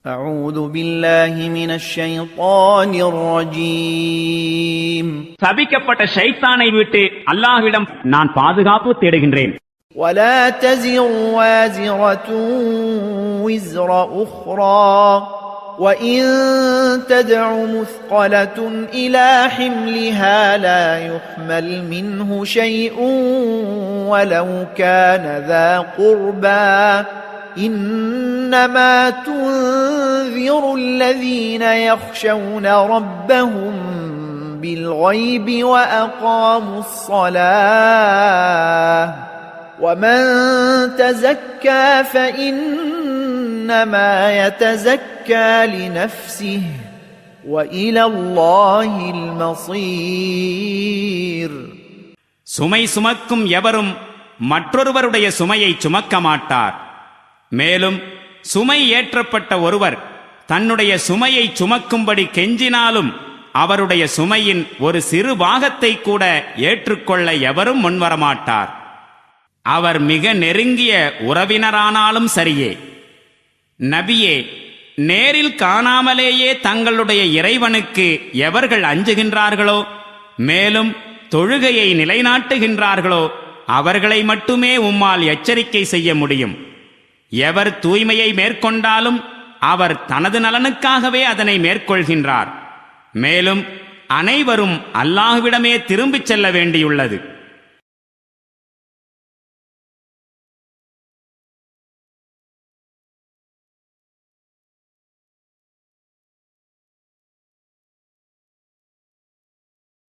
أعوذ بالله من الشيطان الرجيم சபிக்கப்பட்ட ஷைத்தானை விட்டு அல்லாஹ்விடம் நான் பாதுகாப்பு தேடுகின்றேன். ولا تزر وازرة وزر أخرى وإن تدع مثقلة إلى حملها لا يحمل منه شيء ولو كان ذا قربى إنما تنذر الذين يخشون ربهم بالغيب وأقاموا الصلاة ومن تزكى فإنما يتزكى لنفسه وإلى الله المصير. சுமை சுமக்கும் எவரும் மற்றொருவருடைய சுமையை சுமக்க மாட்டார். மேலும் சுமை ஏற்றப்பட்ட ஒருவர் தன்னுடைய சுமையை சுமக்கும்படி கெஞ்சினாலும் அவருடைய சுமையின் ஒரு சிறு பாகத்தை கூட ஏற்றுக்கொள்ள எவரும் முன்வரமாட்டார். அவர் மிக நெருங்கிய உறவினரானாலும் சரியே. நபியே, நேரில் காணாமலேயே தங்களுடைய இறைவனுக்கு எவர்கள் அஞ்சுகின்றார்களோ மேலும் தொழுகையை நிலைநாட்டுகின்றார்களோ அவர்களை மட்டுமே உம்மால் எச்சரிக்கை செய்ய முடியும். எவர் தூய்மையை மேற்கொண்டாலும் அவர் தனது நலனுக்காகவே அதனை மேற்கொள்கின்றார். மேலும் அனைவரும் அல்லாஹ்விடமே திரும்பிச் செல்ல வேண்டியுள்ளது.